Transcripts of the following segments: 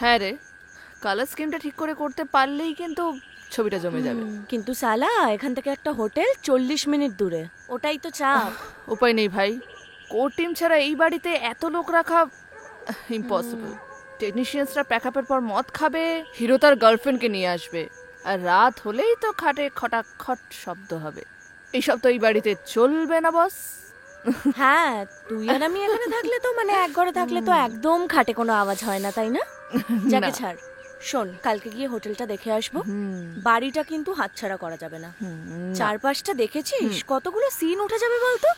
হ্যাঁ রে, কালার স্কিমটা ঠিক করে করতে পারলেই কিন্তু ছবিটা জমে যাবে। কিন্তু সালা এখান থেকে একটা হোটেল 40 মিনিট দূরে, ওটাই তো চাপ। উপায় নেই ভাই, কোর টিম ছাড়া এই বাড়িতে এত লোক রাখা ইম্পসিবল। টেকনিশিয়ানসরা প্যাকআপের পর মদ খাবে, হিরো তার গার্লফ্রেন্ডকে নিয়ে আসবে, আর রাত হলেই তো খাটে খটাখট শব্দ হবে। এইসব তো এই বাড়িতে চলবে না বস। হ্যাঁ, তুই আর আমি এখানে থাকলে তো মানে এক ঘরে থাকলে তো একদম খাটে কোনো আওয়াজ হয় না, তাই না? যাকে ছাড়, শোন, কালকে গিয়ে হোটেলটা দেখে আসবো। বাড়িটা কিন্তু হাতছাড়া করা যাবে না। চারপাশটা দেখেছিস কতগুলো সিন উঠে যাবে বলতো।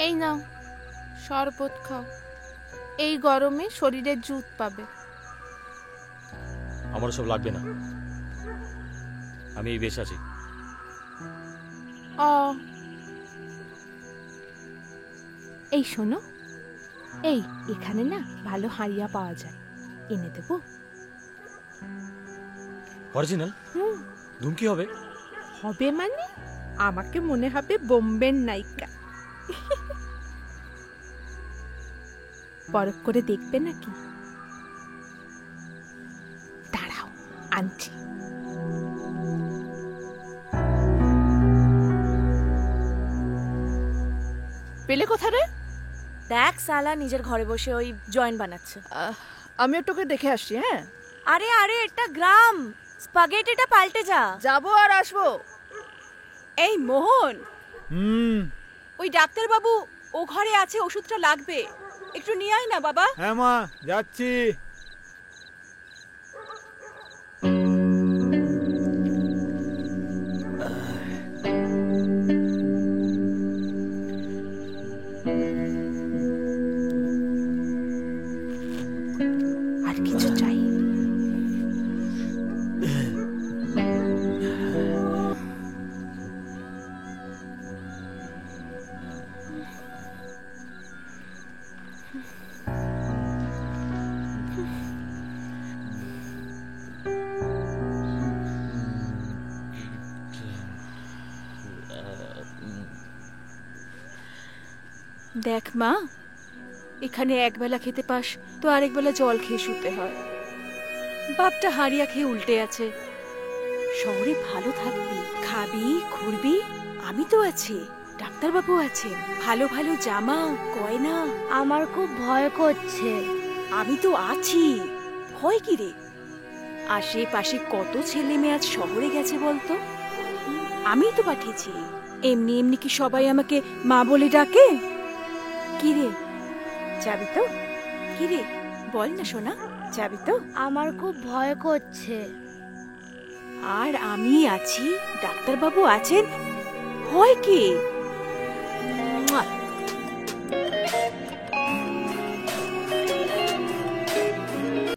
এই নাও শরবত খাও, এই গরমে শরীরে জুত পাবে। আমার সব লাগবে না, আমি বেশ আছি। এই শোনো, এই এখানে না ভালো হাড়িয়া পাওয়া যায়, এনে দেবো? অরিজিনাল? ধুম কি হবে? হবে মানে আমাকে মনে হবে বোম্বের নায়িকা। পরখ করে দেখবে নাকি? দাঁড়াও, আনছি। পেলে কোথায় রে? দেখ সালা নিজের ঘরে বসে ওই জয়েন্ট বানাচ্ছে। আমি একটুকে দেখে আসছি। হ্যাঁ, আরে আরে, এটা গ্রাম, স্পাগেটিটা পাল্টে যা। যাবো আর আসবো। এই মোহন, ওই ডাক্তার বাবু ও ঘরে আছে, ওষুধটা লাগবে, একটু নিয়ে আয় না বাবা। হ্যাঁ মা, যাচ্ছি। আর কিছু চাই? দেখ মা, এখানে একবেলা খেতে পাস তো আরেক বেলা জল খেয়ে শুতে হয়। বাপটা হাড়িয়া খেয়ে উল্টে আছে। শহরে ভালো থাকবি, খাবি, ঘুরবি, আমি তো আছি, ডাক্তারবাবু আছেন, ভালো ভালো জামা, গয়না। আমার খুব ভয় করছে। আমি তো আছি, ভয় কি রে? আশেপাশে কত ছেলে মেয়ে আজ শহরে গেছে বলতো, আমি তো পাঠিয়েছি। এমনি এমনি কি সবাই আমাকে মা বলে ডাকে? কি রে, যাবি তো? কি রে, বল না সোনা, যাবি তো? আমার খুব ভয় করছে। আর আমি আছি, ডাক্তারবাবু আছেন, ভয় কি?